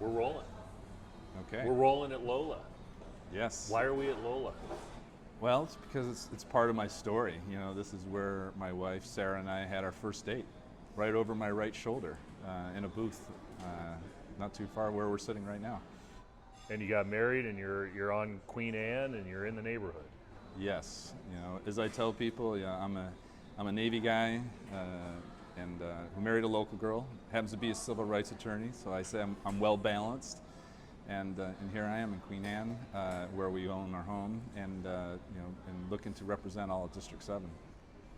We're rolling. Okay. We're rolling at Lola. Yes. Why are we at Lola? Well, it's because it's part of my story. You know, this is where my wife Sarah and I had our first date, right over my right shoulder, in a booth, not too far where we're sitting right now. And you got married, and you're on Queen Anne, and you're in the neighborhood. Yes. You know, as I tell people, yeah, I'm a Navy guy, and who married a local girl. Happens to be a civil rights attorney, so I say I'm well balanced. And here I am in Queen Anne, where we own our home, and and looking to represent all of District 7.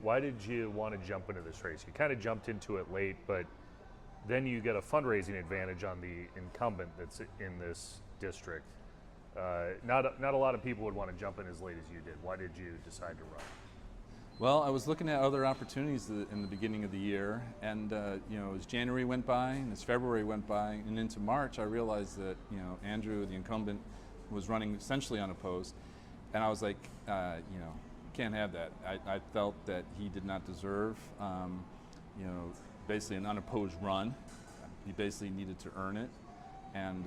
Why did you want to jump into this race? You kind of jumped into it late, but then you get a fundraising advantage on the incumbent that's in this district. Not a lot of people would want to jump in as late as you did. Why did you decide to run? Well, I was looking at other opportunities in the beginning of the year, and as January went by and as February went by and into March, I realized that Andrew, the incumbent, was running essentially unopposed, and I was like, can't have that. I felt that he did not deserve, basically an unopposed run. He basically needed to earn it. And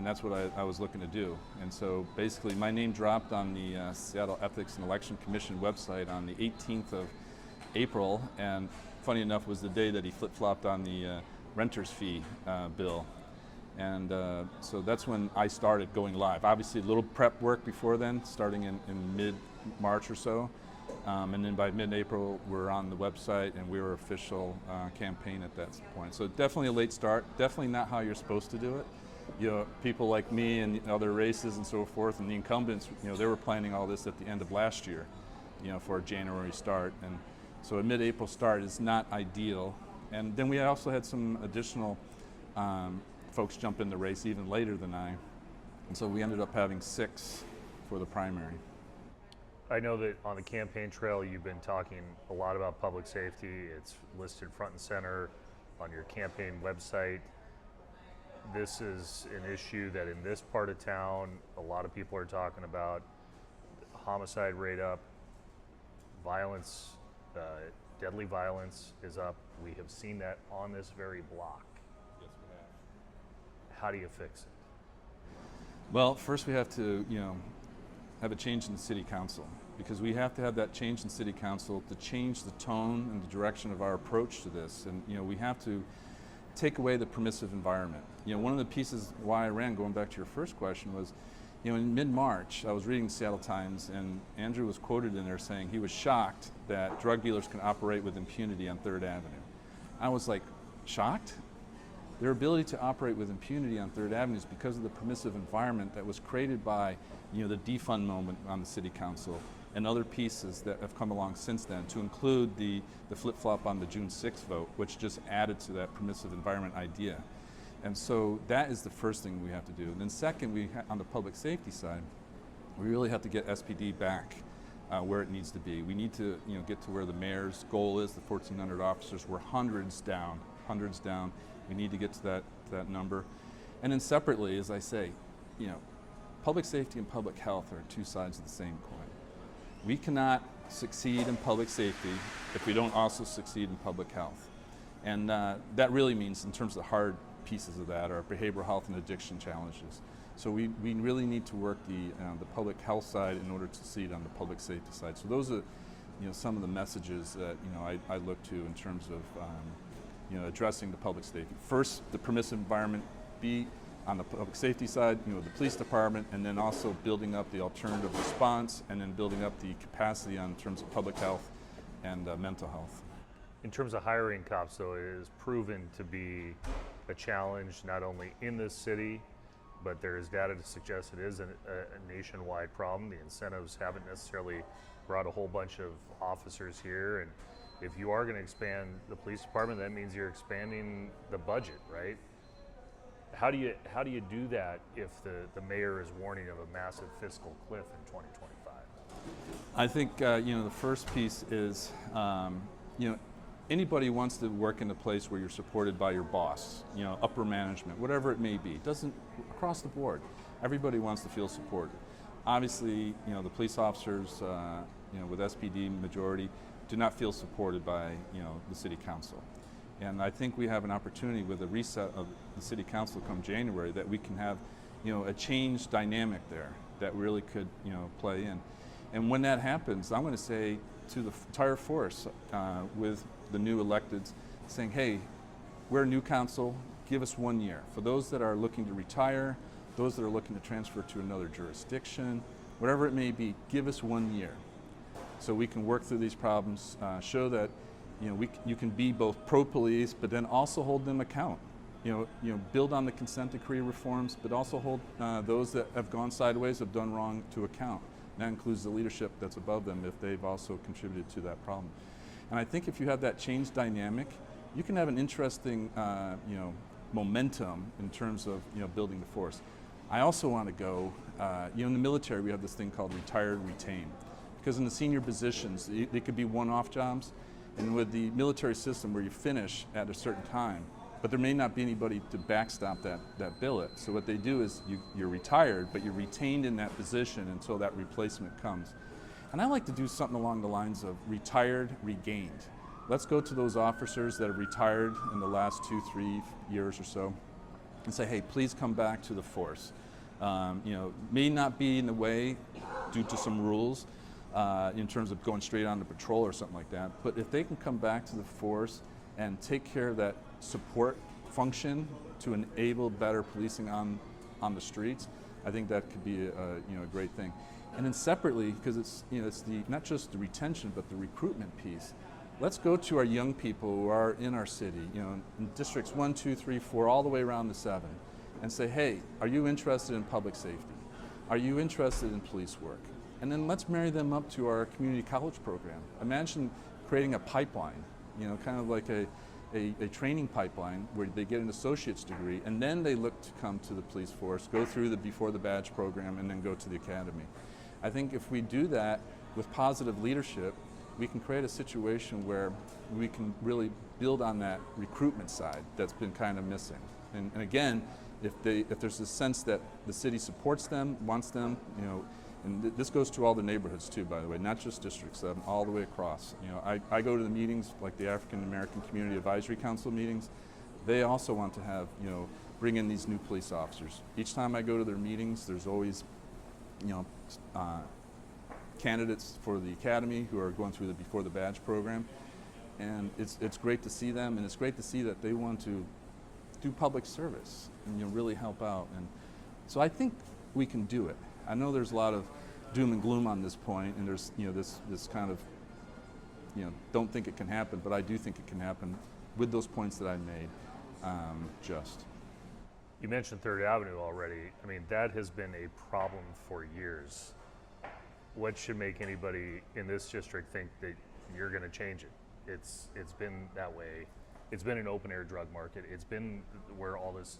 that's what I was looking to do. And so basically my name dropped on the Seattle Ethics and Election Commission website on the 18th of April, and funny enough was the day that he flip-flopped on the renter's fee bill. And so that's when I started going live. Obviously a little prep work before then, starting in mid-March or so. And then by mid-April, we're on the website and we were official campaign at that point. So definitely a late start, definitely not how you're supposed to do it. People like me and other races and so forth, and the incumbents, they were planning all this at the end of last year, for a January start. And so a mid-April start is not ideal. And then we also had some additional folks jump in the race even later than I. And so we ended up having 6 for the primary. I know that on the campaign trail you've been talking a lot about public safety. It's listed front and center on your campaign website. This is an issue that in this part of town a lot of people are talking about. Homicide rate up, violence, deadly violence is up. We have seen that on this very block. Yes, we have. How do you fix it? Well, first we have to, have a change in the city council, because we have to have that change in city council to change the tone and the direction of our approach to this. And we have to take away the permissive environment. One of the pieces why I ran, going back to your first question, was in mid-March I was reading the Seattle Times, and Andrew was quoted in there saying he was shocked that drug dealers can operate with impunity on 3rd Avenue. I was like, shocked? Their ability to operate with impunity on 3rd Avenue is because of the permissive environment that was created by the defund moment on the city council and other pieces that have come along since then, to include the flip-flop on the June 6th vote, which just added to that permissive environment idea. And so that is the first thing we have to do. And then second, on the public safety side, we really have to get SPD back where it needs to be. We need to get to where the mayor's goal is, the 1,400 officers. We're hundreds down. We need to get to that number. And then separately, as I say, public safety and public health are 2 sides of the same coin. We cannot succeed in public safety if we don't also succeed in public health. And that really means, in terms of the hard pieces of that, are behavioral health and addiction challenges. So we really need to work the public health side in order to succeed on the public safety side. So those are some of the messages that I look to in terms of addressing the public safety. First, the permissive environment. B, on the public safety side, the police department, and then also building up the alternative response, and then building up the capacity in terms of public health and mental health. In terms of hiring cops, though, it is proven to be a challenge not only in this city, but there is data to suggest it is a nationwide problem. The incentives haven't necessarily brought a whole bunch of officers here, and if you are going to expand the police department, that means you're expanding the budget, right? How do you do that if the mayor is warning of a massive fiscal cliff in 2025? I think the first piece is anybody wants to work in a place where you're supported by your boss, upper management, whatever it may be. It doesn't, across the board, everybody wants to feel supported. Obviously, the police officers, with SPD majority, do not feel supported by the city council. And I think we have an opportunity with the reset of the city council come January that we can have, a change dynamic there that really could, play in. And when that happens, I'm going to say to the entire force with the new electeds saying, hey, we're a new council, give us 1 year. For those that are looking to retire, those that are looking to transfer to another jurisdiction, whatever it may be, give us 1 year so we can work through these problems, show that you can be both pro-police, but then also hold them account. Build on the consent decree reforms, but also hold those that have gone sideways, have done wrong to account. And that includes the leadership that's above them if they've also contributed to that problem. And I think if you have that change dynamic, you can have an interesting, momentum in terms of, building the force. I also want to go, in the military we have this thing called retired retain. Because in the senior positions, they could be one-off jobs. And with the military system where you finish at a certain time, but there may not be anybody to backstop that billet. So what they do is you're retired, but you're retained in that position until that replacement comes. And I like to do something along the lines of retired, regained. Let's go to those officers that have retired in the last 2-3 years or so and say, hey, please come back to the force. May not be in the way due to some rules in terms of going straight on to patrol or something like that, but if they can come back to the force and take care of that support function to enable better policing on the streets, I think that could be a great thing. And then separately, because it's not just the retention but the recruitment piece. Let's go to our young people who are in our city, in districts 1, 2, 3, 4, all the way around to 7, and say, hey, are you interested in public safety? Are you interested in police work? And then let's marry them up to our community college program. Imagine creating a pipeline, kind of like a training pipeline where they get an associate's degree and then they look to come to the police force, go through the before the badge program, and then go to the academy. I think if we do that with positive leadership, we can create a situation where we can really build on that recruitment side that's been kind of missing. And again, if there's a sense that the city supports them, wants them, and this goes to all the neighborhoods too, by the way, not just District 7, all the way across. I go to the meetings like the African American Community Advisory Council meetings. They also want to have, bring in these new police officers. Each time I go to their meetings, there's always, candidates for the academy who are going through the before the badge program, and it's great to see them, and it's great to see that they want to do public service and really help out. And so I think we can do it. I know there's a lot of doom and gloom on this point, and there's this kind of don't think it can happen, but I do think it can happen with those points that I made. You mentioned 3rd Avenue already. I mean, that has been a problem for years. What should make anybody in this district think that you're going to change it? It's been that way. It's been an open air drug market. It's been where all this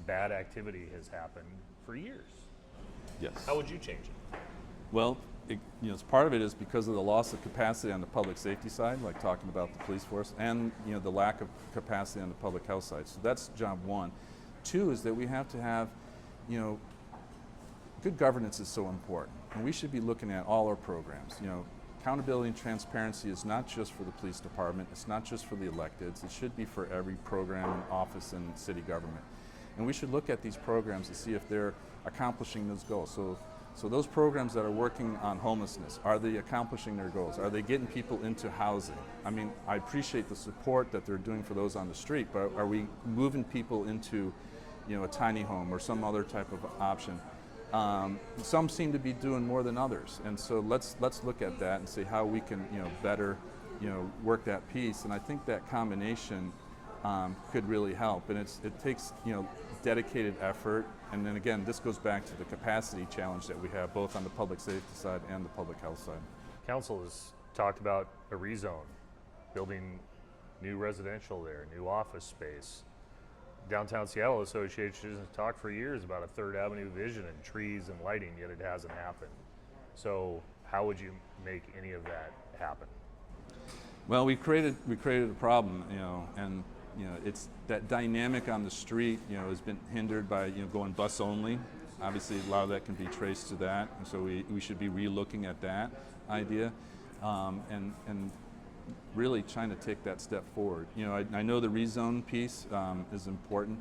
bad activity has happened for years. Yes. How would you change it? Well, part of it is because of the loss of capacity on the public safety side, like talking about the police force, and the lack of capacity on the public health side. So that's job 1. 2 is that we have to have, good governance is so important, and we should be looking at all our programs. Accountability and transparency is not just for the police department, it's not just for the electeds, it should be for every program and office in city government. And we should look at these programs to see if they're accomplishing those goals. So those programs that are working on homelessness, are they accomplishing their goals? Are they getting people into housing? I mean, I appreciate the support that they're doing for those on the street, but are we moving people into, a tiny home or some other type of option? Some seem to be doing more than others, and so let's look at that and see how we can, better, work that piece. And I think that combination could really help. And it takes, dedicated effort. And then again, this goes back to the capacity challenge that we have both on the public safety side and the public health side. Council has talked about a rezone, building new residential there, new office space. Downtown Seattle Association has talked for years about a 3rd Avenue vision and trees and lighting, yet it hasn't happened. So how would you make any of that happen? Well, we created a problem, and it's that dynamic on the street, has been hindered by going bus only. Obviously, a lot of that can be traced to that, and so we should be re-looking at that idea. And really trying to take that step forward. You know, I know the rezone piece is important,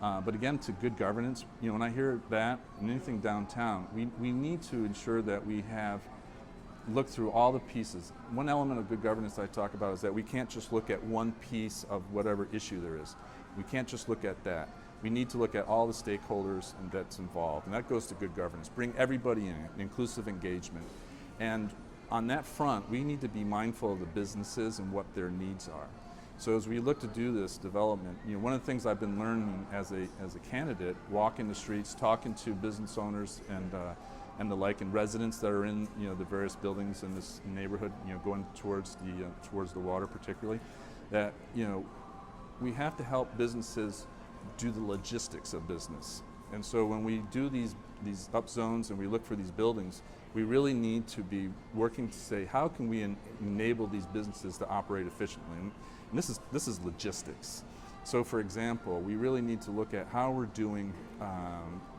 but again, to good governance, you know, when I hear that and anything downtown, we need to ensure that we have looked through all the pieces. One element of good governance I talk about is that we can't just look at one piece of whatever issue there is. We can't just look at that. We need to look at all the stakeholders and that's involved, and that goes to good governance. Bring everybody in, inclusive engagement. And on that front, we need to be mindful of the businesses and what their needs are. So as we look to do this development, you know, one of the things I've been learning as a candidate, walking the streets, talking to business owners and the like, and residents that are in, you know, the various buildings in this neighborhood, you know, going towards the water particularly, that, you know, we have to help businesses do the logistics of business. And so when we do these up zones and we look for these buildings, we really need to be working to say, how can we enable these businesses to operate efficiently? And this is logistics. So for example, we really need to look at how we're doing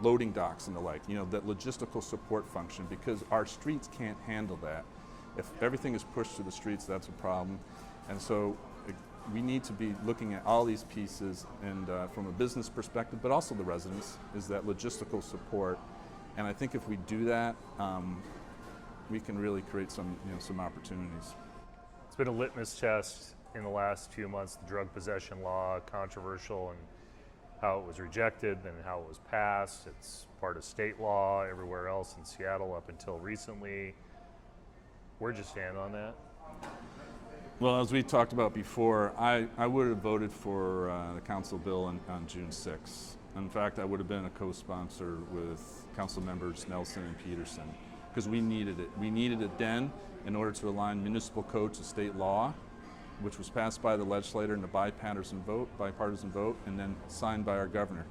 loading docks and the like, you know, that logistical support function, because our streets can't handle that. If everything is pushed to the streets, that's a problem. And so we need to be looking at all these pieces, and from a business perspective, but also the residents, is that logistical support. And I think if we do that, we can really create some opportunities. It's been a litmus test in the last few months, the drug possession law, controversial and how it was rejected and how it was passed. It's part of state law everywhere else in Seattle up until recently. Where'd you stand on that? Well, as we talked about before, I would have voted for the council bill on June 6th. In fact, I would have been a co-sponsor with council members Nelson and Peterson, because we needed it. We needed it then in order to align municipal code to state law, which was passed by the legislature in a bipartisan vote, and then signed by our governor.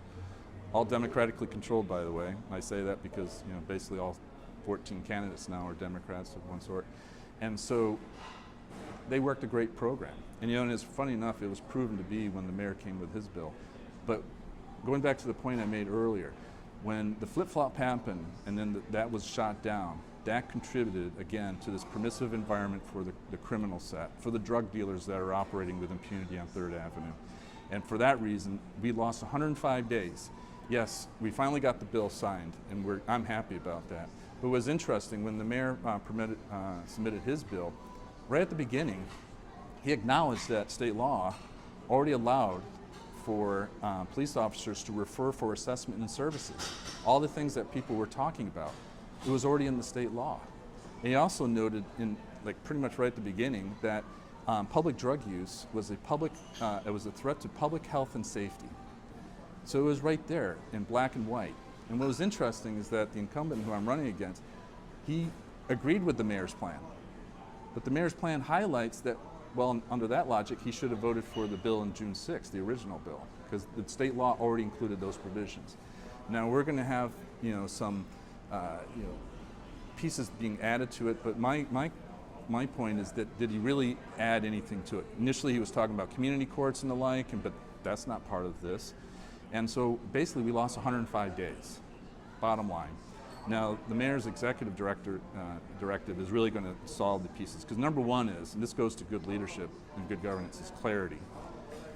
All democratically controlled, by the way. I say that because, you know, basically all 14 candidates now are Democrats of one sort. And so they worked a great program. And, you know, and it's funny enough, it was proven to be when the mayor came with his bill. But going back to the point I made earlier, when the flip-flop happened and then that was shot down, that contributed, again, to this permissive environment for the criminal set, for the drug dealers that are operating with impunity on 3rd Avenue. And for that reason, we lost 105 days. Yes, we finally got the bill signed, and I'm happy about that. But it was interesting, when the mayor submitted his bill, right at the beginning, he acknowledged that state law already allowed for police officers to refer for assessment and services. All the things that people were talking about, it was already in the state law. And he also noted, pretty much right at the beginning, that public drug use was it was a threat to public health and safety. So it was right there in black and white. And what was interesting is that the incumbent who I'm running against, he agreed with the mayor's plan. But the mayor's plan highlights that, well, under that logic, he should have voted for the bill on June 6th, the original bill, because the state law already included those provisions. Now we're going to have, you know, some, pieces being added to it. But my point is that, did he really add anything to it? Initially, he was talking about community courts and the like, but that's not part of this. And so basically, we lost 105 days. Bottom line. Now, the mayor's executive directive is really going to solve the pieces, because number one is, and this goes to good leadership and good governance, is clarity.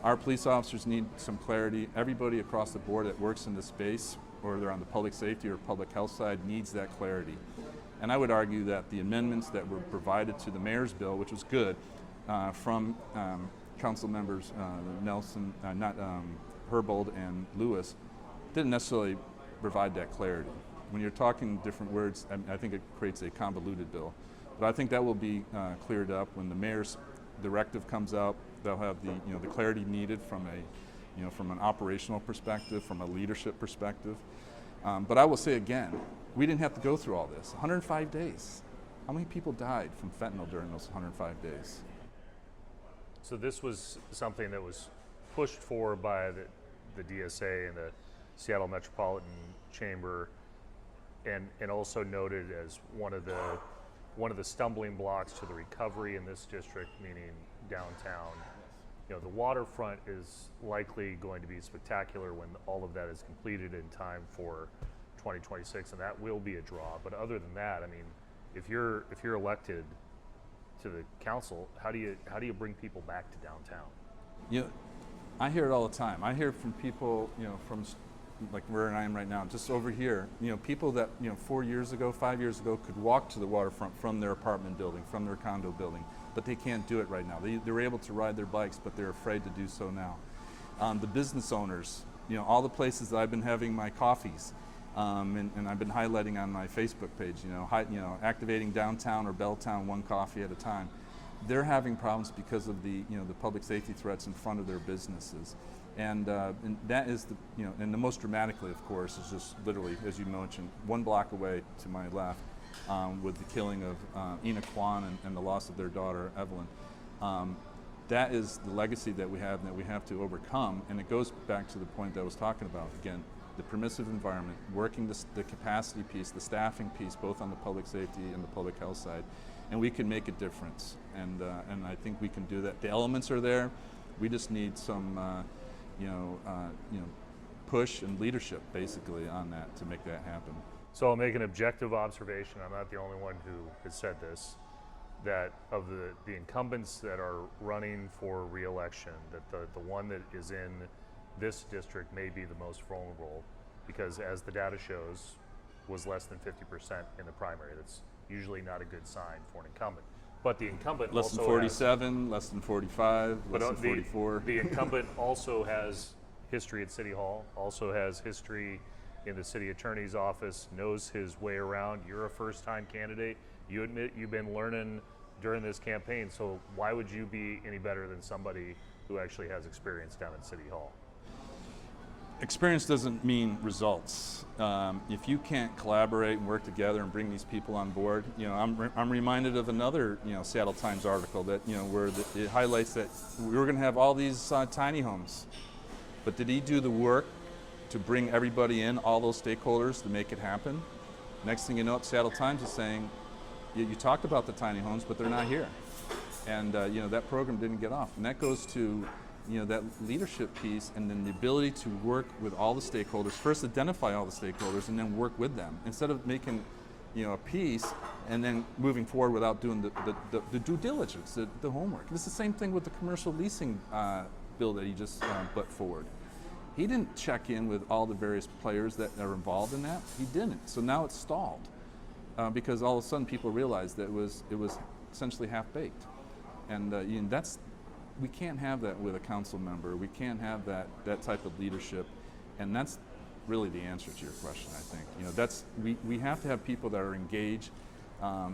Our police officers need some clarity. Everybody across the board that works in this space, or they're on the public safety or public health side, needs that clarity. And I would argue that the amendments that were provided to the mayor's bill, which was good, from council members Nelson, Herbold and Lewis, didn't necessarily provide that clarity. When you're talking different words, I think it creates a convoluted bill. But I think that will be cleared up when the mayor's directive comes out. They'll have the clarity needed from an operational perspective, from a leadership perspective. But I will say again, we didn't have to go through all this. 105 days. How many people died from fentanyl during those 105 days? So this was something that was pushed for by the DSA and the Seattle Metropolitan Chamber, and also noted as one of the stumbling blocks to the recovery in this district, meaning downtown. You know, the waterfront is likely going to be spectacular when all of that is completed in time for 2026, and that will be a draw. But other than that, I mean, if you're elected, to the council, how do you bring people back to downtown? You know, I hear it all the time. I hear from people, from like where I am right now, just over here, people that, 4 years ago, 5 years ago could walk to the waterfront from their apartment building, from their condo building, but they can't do it right now. They're able to ride their bikes, but they're afraid to do so now. The business owners, all the places that I've been having my coffees, and I've been highlighting on my Facebook page, activating downtown or Belltown one coffee at a time. They're having problems because of the public safety threats in front of their businesses. And that is and the most dramatically, of course, is just literally, as you mentioned, 1 block away to my left, with the killing of Ina Kwan and the loss of their daughter, Evelyn. That is the legacy that we have and that we have to overcome, and it goes back to the point that I was talking about. Again, the permissive environment, working the capacity piece, the staffing piece, both on the public safety and the public health side, and we can make a difference. And I think we can do that. The elements are there. We just need some, push and leadership, basically, on that to make that happen. So I'll make an objective observation. I'm not the only one who has said this, that of the incumbents that are running for re-election, that the one that is in this district may be the most vulnerable, because as the data shows, was less than 50% in the primary. That's usually not a good sign for an incumbent. But the incumbent less than 47, less than 45, less than 44. The incumbent also has history at City Hall, also has history in the city attorney's office, knows his way around. You're a first-time candidate. You admit you've been learning during this campaign, so why would you be any better than somebody who actually has experience down at City Hall? Experience doesn't mean results. If you can't collaborate and work together and bring these people on board, I'm reminded of another, Seattle Times article that, where it highlights that we were going to have all these tiny homes, but did he do the work to bring everybody in, all those stakeholders, to make it happen? Next thing you know, Seattle Times is saying, you talked about the tiny homes, but they're not here, and that program didn't get off, and that goes to that leadership piece, and then the ability to work with all the stakeholders. First, identify all the stakeholders, and then work with them. Instead of making, a piece and then moving forward without doing the due diligence, the homework. It's the same thing with the commercial leasing bill that he just put forward. He didn't check in with all the various players that are involved in that. He didn't. So now it's stalled because all of a sudden people realized that it was essentially half-baked, and we can't have that with a council member. We can't have that type of leadership, and that's really the answer to your question, I think. We have to have people that are engaged.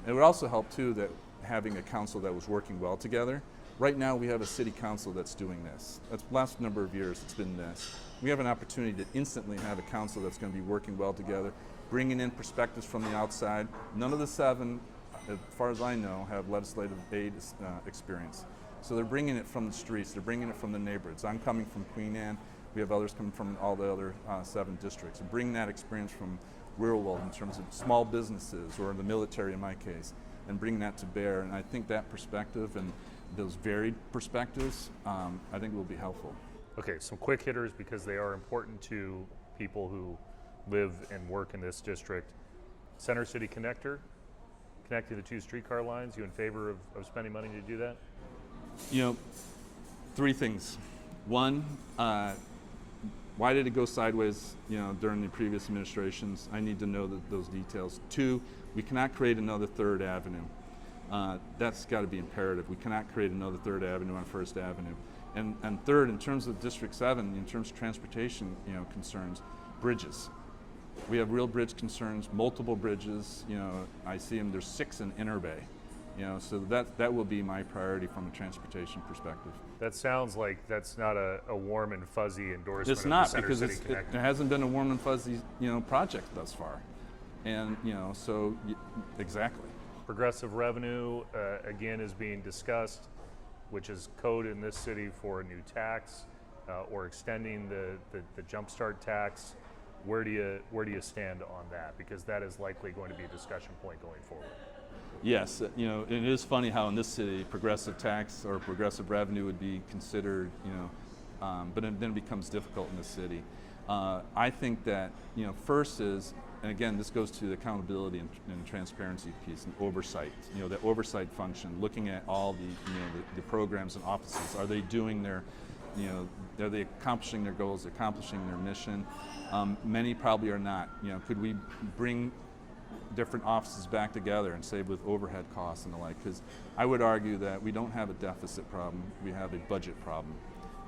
It would also help too that having a council that was working well together. Right now we have a city council that's doing this. That's the last number of years it's been this. We have an opportunity to instantly have a council that's going to be working well together, bringing in perspectives from the outside. None of the 7, as far as I know, have legislative aid experience. So they're bringing it from the streets, they're bringing it from the neighborhoods. I'm coming from Queen Anne, we have others coming from all the other 7 districts. And bring that experience from real world in terms of small businesses, or the military in my case, and bring that to bear. And I think that perspective and those varied perspectives, I think will be helpful. Okay, some quick hitters, because they are important to people who live and work in this district. Center City Connector, connecting the 2 streetcar lines. You in favor of spending money to do that? 3 things. One, why did it go sideways, during the previous administrations? I need to know those details. 2, we cannot create another 3rd Avenue. That's got to be imperative. We cannot create another 3rd Avenue on 1st Avenue. And 3rd, in terms of District 7, in terms of transportation, concerns, bridges. We have real bridge concerns, multiple bridges. I see them. There's 6 in Inner Bay. So that will be my priority from a transportation perspective. That sounds like that's not a warm and fuzzy endorsement. It's not, of the because Center City it hasn't been a warm and fuzzy project thus far, and so exactly. Progressive revenue again is being discussed, which is code in this city for a new tax, or extending the jumpstart tax. Where do you stand on that? Because that is likely going to be a discussion point going forward. Yes, it is funny how in this city progressive tax or progressive revenue would be considered, but then it becomes difficult in the city. I think that first is and again, this goes to the accountability and transparency piece and oversight. The oversight function, looking at all the programs and offices. Are they doing their, are they accomplishing their goals, accomplishing their mission? Many probably are not. Could we bring different offices back together and save with overhead costs and the like? Because I would argue that we don't have a deficit problem, we have a budget problem.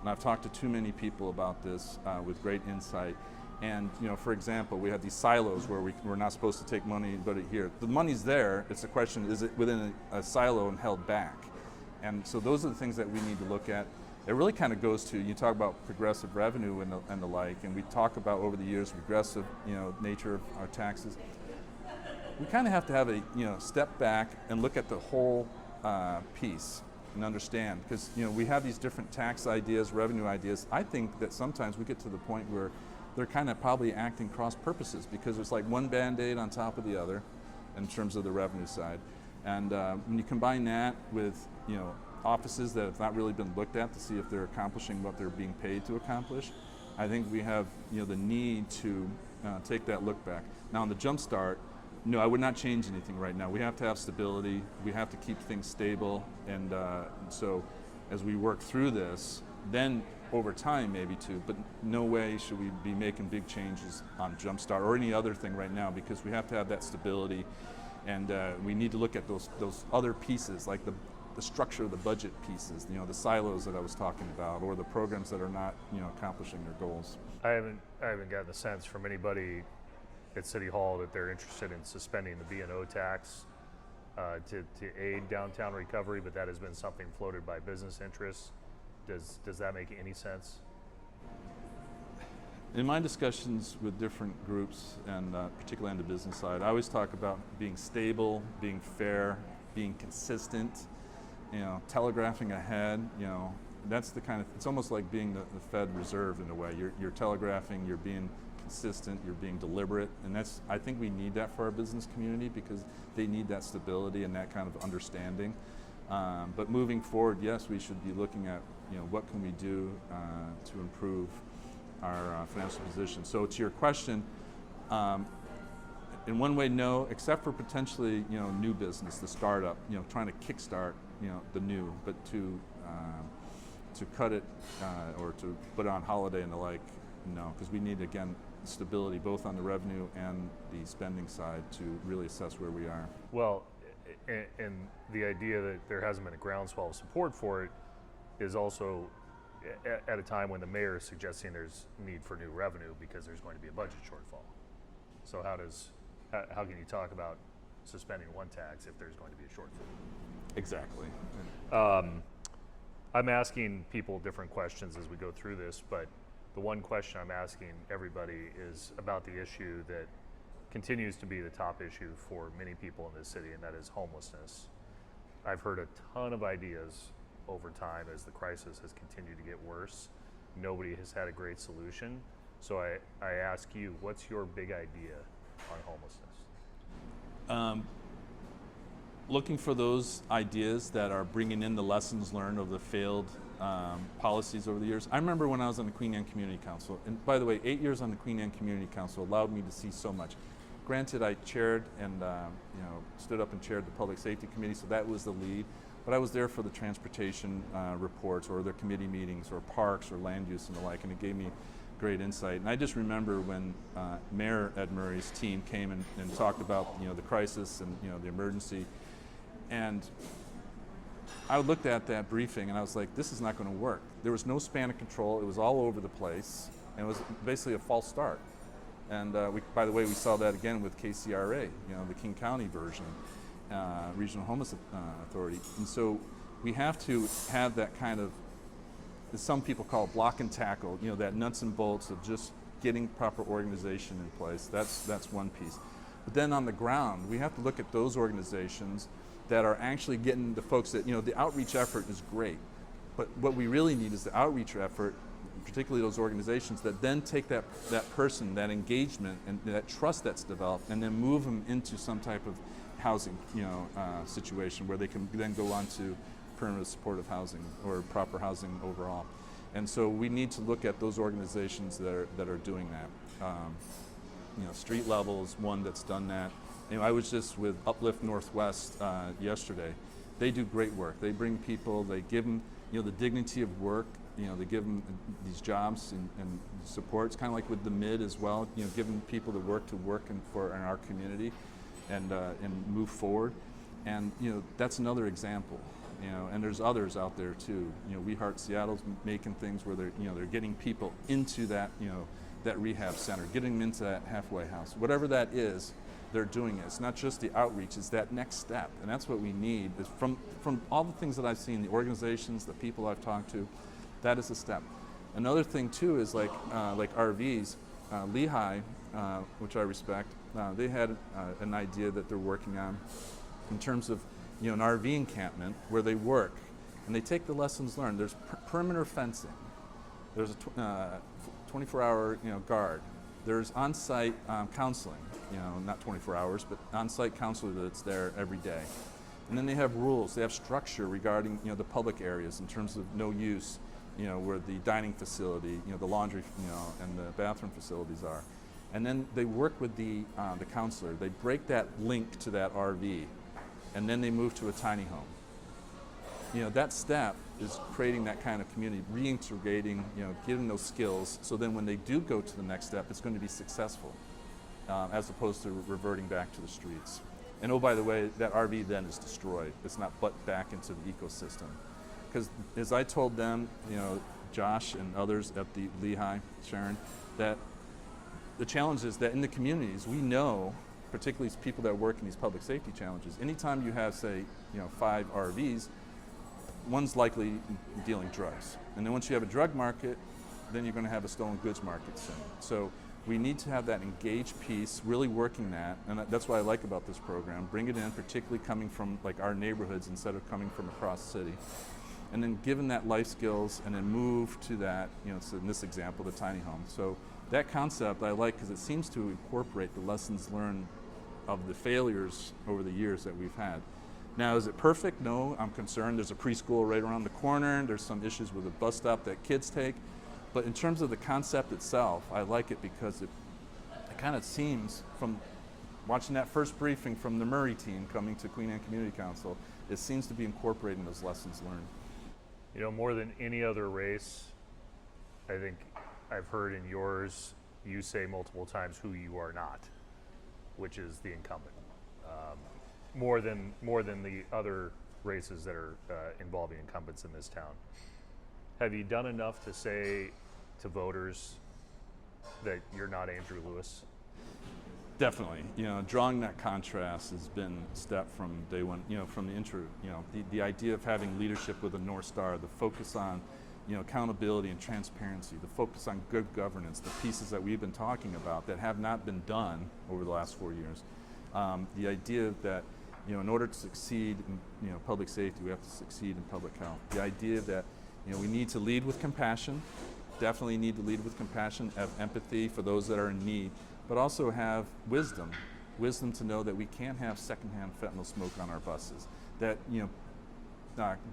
And I've talked to too many people about this with great insight. And for example, we have these silos where we're not supposed to take money and put it here. The money's there, it's a question, is it within a silo and held back? And so those are the things that we need to look at. It really kind of goes to, you talk about progressive revenue and the like, and we talk about over the years regressive nature of our taxes. We kind of have to have a step back and look at the whole piece and understand, because we have these different tax ideas, revenue ideas. I think that sometimes we get to the point where they're kind of probably acting cross purposes, because it's like one Band-Aid on top of the other in terms of the revenue side. And when you combine that with offices that have not really been looked at to see if they're accomplishing what they're being paid to accomplish, I think we have the need to take that look back. Now on the jump start, no, I would not change anything right now. We have to have stability. We have to keep things stable. And so as we work through this, then over time maybe too, but no way should we be making big changes on Jumpstart or any other thing right now, because we have to have that stability. And we need to look at those other pieces, like the structure of the budget pieces, the silos that I was talking about, or the programs that are not accomplishing their goals. I haven't gotten the sense from anybody at City Hall that they're interested in suspending the B&O tax to aid downtown recovery, but that has been something floated by business interests. Does that make any sense? In my discussions with different groups, and particularly on the business side, I always talk about being stable, being fair, being consistent, telegraphing ahead. That's the kind of, it's almost like being the Fed Reserve in a way. You're telegraphing, you're being consistent, you're being deliberate, and I think we need that for our business community, because they need that stability and that kind of understanding. But moving forward, yes, we should be looking at what can we do to improve our financial position. So to your question, in one way, no, except for potentially new business, the startup, trying to kickstart the new, but to cut it or to put it on holiday and the like, no, because we need, again, stability both on the revenue and the spending side to really assess where we are. Well, and the idea that there hasn't been a groundswell of support for it is also at a time when the mayor is suggesting there's need for new revenue because there's going to be a budget shortfall. So how can you talk about suspending one tax if there's going to be a shortfall? Exactly. I'm asking people different questions as we go through this, but the one question I'm asking everybody is about the issue that continues to be the top issue for many people in this city, and that is homelessness. I've heard a ton of ideas over time as the crisis has continued to get worse. Nobody has had a great solution. So I ask you, what's your big idea on homelessness? Looking for those ideas that are bringing in the lessons learned of the failed policies over the years. I remember when I was on the Queen Anne Community Council, and by the way, 8 years on the Queen Anne Community Council allowed me to see so much. Granted, I chaired and stood up and chaired the Public Safety Committee, so that was the lead. But I was there for the transportation reports or the committee meetings or parks or land use and the like, and it gave me great insight. And I just remember when Mayor Ed Murray's team came and talked about the crisis and the emergency, and I looked at that briefing and I was like, this is not going to work. There was no span of control. It was all over the place, and it was basically a false start. And by the way, we saw that again with KCRA, the King County version, Regional Homeless Authority. And so we have to have that kind of, as some people call it, block and tackle, that nuts and bolts of just getting proper organization in place. That's one piece. But then on the ground, we have to look at those organizations that are actually getting the folks that, the outreach effort is great. But what we really need is the outreach effort, particularly those organizations that then take that person, that engagement, and that trust that's developed, and then move them into some type of housing, situation where they can then go on to permanent supportive housing or proper housing overall. And so we need to look at those organizations that are doing that. street level is one that's done that. I was just with Uplift Northwest yesterday. They do great work. They bring people, they give them the dignity of work. They give them these jobs and support. It's kind of like with the mid as well. Giving people the work to work in our community, and move forward. And that's another example. And there's others out there too. We Heart Seattle's making things where they're getting people into that that rehab center, getting them into that halfway house. Whatever that is, they're doing it. It's not just the outreach, it's that next step. And that's what we need. Is from all the things that I've seen, the organizations, the people I've talked to, that is a step. Another thing too is like RVs. Lehigh, which I respect, they had an idea that they're working on in terms of an RV encampment where they work and they take the lessons learned. There's perimeter fencing. There's a 24-hour guard. There's on-site counseling. Not 24 hours, but on-site counselor that's there every day. And then they have rules. They have structure regarding the public areas in terms of no use. Where the dining facility, the laundry, and the bathroom facilities are. And then they work with the counselor. They break that link to that RV, and then they move to a tiny home. That step is creating that kind of community, reintegrating, getting those skills, so then when they do go to the next step, it's going to be successful, as opposed to reverting back to the streets. And oh, by the way, that RV then is destroyed. It's not put back into the ecosystem. Because as I told them, Josh and others at the Lehigh, Sharon, that the challenge is that in the communities, we know, particularly people that work in these public safety challenges, anytime you have, say, 5 RVs, one's likely dealing drugs. And then once you have a drug market, then you're going to have a stolen goods market soon. So we need to have that engaged piece, really working that, and that's what I like about this program. Bring it in, particularly coming from like our neighborhoods instead of coming from across the city. And then given that life skills and then move to that, so in this example, the tiny home. So that concept I like because it seems to incorporate the lessons learned of the failures over the years that we've had. Now, is it perfect? No, I'm concerned. There's a preschool right around the corner. There's some issues with the bus stop that kids take. But in terms of the concept itself, I like it because it kind of seems, from watching that first briefing from the Murray team coming to Queen Anne Community Council, it seems to be incorporating those lessons learned. More than any other race, I think I've heard in yours, you say multiple times who you are not, which is the incumbent. More than the other races that are involving incumbents in this town. Have you done enough to say to voters that you're not Andrew Lewis? Definitely. Drawing that contrast has been a step from day one, from the intro, the idea of having leadership with a North Star, the focus on, accountability and transparency, the focus on good governance, the pieces that we've been talking about that have not been done over the last 4 years. The idea that, in order to succeed in, public safety, we have to succeed in public health. The idea that, we need to lead with compassion, definitely need to lead with compassion, have empathy for those that are in need, but also have wisdom to know that we can't have secondhand fentanyl smoke on our buses. That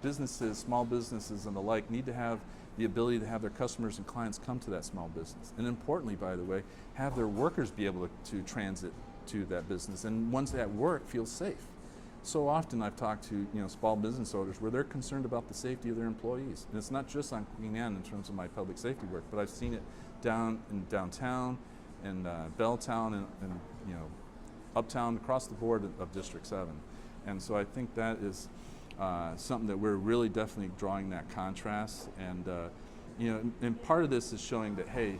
businesses, small businesses and the like need to have the ability to have their customers and clients come to that small business. And importantly, by the way, have their workers be able to transit to that business, and ones at work feel safe. So often I've talked to small business owners where they're concerned about the safety of their employees. And it's not just on Queen Anne in terms of my public safety work, but I've seen it down in downtown, and Belltown, and uptown, across the board of District 7. And so I think that is something that we're really definitely drawing that contrast. And and part of this is showing that, hey,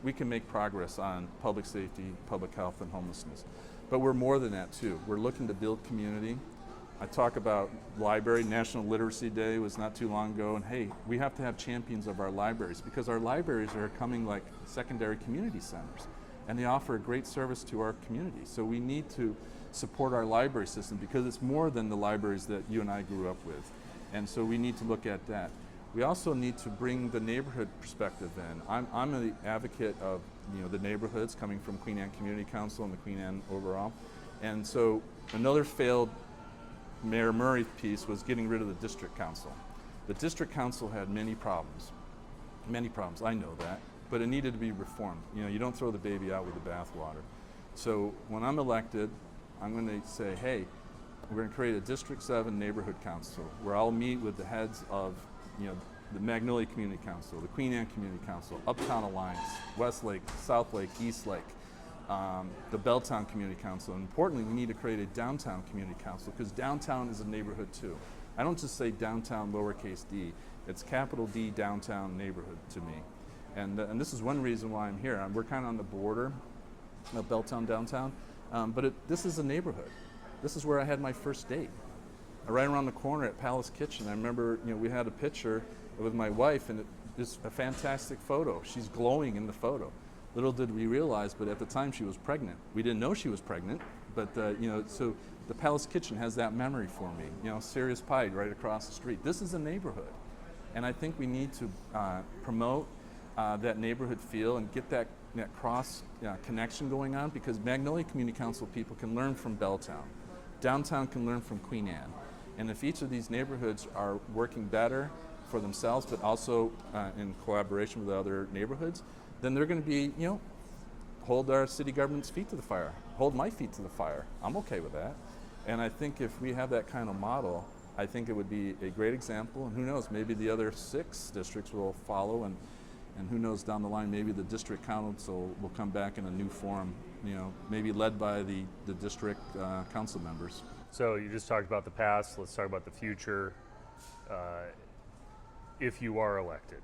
we can make progress on public safety, public health, and homelessness. But we're more than that too. We're looking to build community. I talk about library. National Literacy Day was not too long ago, and hey, we have to have champions of our libraries, because our libraries are becoming like secondary community centers, and they offer a great service to our community. So we need to support our library system, because it's more than the libraries that you and I grew up with. And so we need to look at that. We also need to bring the neighborhood perspective in. I'm an advocate of the neighborhoods coming from Queen Anne Community Council and the Queen Anne overall. And so another failed Mayor Murray piece was getting rid of the district council. The district council had many problems, I know that. but it needed to be reformed. You know, you don't throw the baby out with the bathwater. So when I'm elected, I'm going to say, hey, we're going to create a District 7 neighborhood council where I'll meet with the heads of, you know, the Magnolia Community Council, the Queen Anne Community Council, Uptown Alliance, Westlake, South Lake, East Lake, the Belltown Community Council. And importantly, we need to create a downtown community council because downtown is a neighborhood too. I don't just say downtown lowercase d, it's capital D downtown neighborhood to me. And this is one reason why I'm here. We're kind of on the border of Belltown, downtown, but this is a neighborhood. This is where I had my first date. Right around the corner at Palace Kitchen. I remember, you know, we had a picture with my wife, and it's a fantastic photo. She's glowing in the photo. Little did we realize, but at the time she was pregnant. We didn't know she was pregnant, but you know, so the Palace Kitchen has that memory for me. You know, Serious Pie right across the street. This is a neighborhood, and I think we need to promote that neighborhood feel and get that cross connection going on, because Magnolia Community Council people can learn from Belltown. Downtown can learn from Queen Anne. And if each of these neighborhoods are working better for themselves, but also in collaboration with other neighborhoods, then they're going to be, you know, hold our city government's feet to the fire, hold my feet to the fire. I'm okay with that. And I think if we have that kind of model, I think it would be a great example. And who knows, maybe the other 6 districts will follow, and who knows, down the line, maybe the district council will come back in a new form, you know, maybe led by the district council members. So you just talked about the past, let's talk about the future. If you are elected,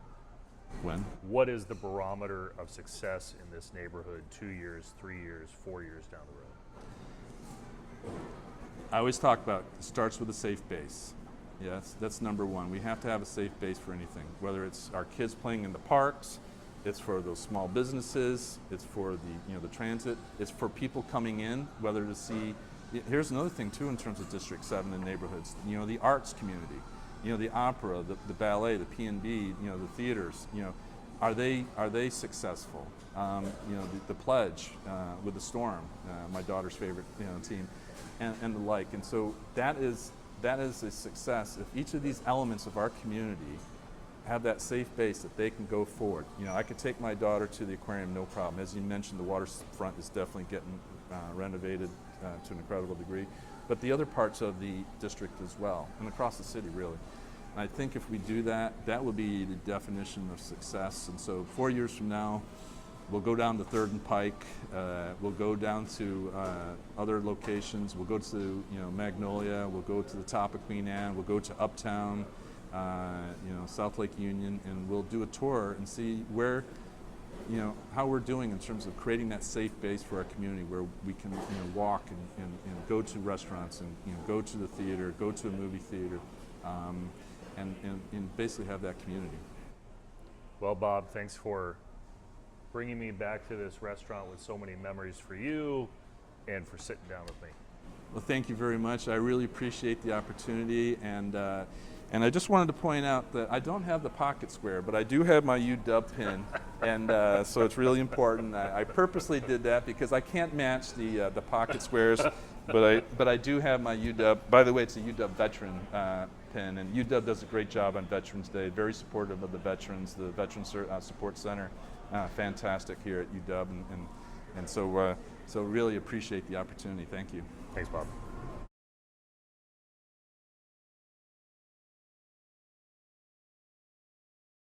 When? what is the barometer of success in this neighborhood 2 years, 3 years, 4 years down the road? I always talk about it starts with a safe base. Yes, that's number one. We have to have a safe base for anything, whether it's our kids playing in the parks, it's for those small businesses, it's for the transit, it's for people coming in, whether to see. Here's another thing too in terms of District 7 and neighborhoods. You know, the arts community, you know, the opera, the ballet, the P&B, you know, the theaters. You know, are they successful? You know, the Pledge with the Storm, my daughter's favorite team, and the like. And so that is a success if each of these elements of our community have that safe base that they can go forward. You know, I could take my daughter to the aquarium, no problem. As you mentioned, the waterfront is definitely getting renovated to an incredible degree, but the other parts of the district as well, and across the city really. And I think if we do that, that will be the definition of success. And so 4 years from now, we'll go down to 3rd and Pike. We'll go down to other locations. We'll go to Magnolia. We'll go to the top of Queen Anne. We'll go to Uptown, South Lake Union, and we'll do a tour and see where, how we're doing in terms of creating that safe base for our community where we can walk and go to restaurants and go to the theater, go to a movie theater, and basically have that community. Well, Bob, thanks for bringing me back to this restaurant with so many memories for you and for sitting down with me. Well, thank you very much. I really appreciate the opportunity, and I just wanted to point out that I don't have the pocket square, but I do have my UW pin, and so it's really important. I purposely did that because I can't match the pocket squares, but I do have my UW. By the way, it's a UW veteran pin, and UW does a great job on Veterans Day. Very supportive of the veterans, the Veteran Support Center. Fantastic here at UW, and so really appreciate the opportunity. Thank you. Thanks, Bob.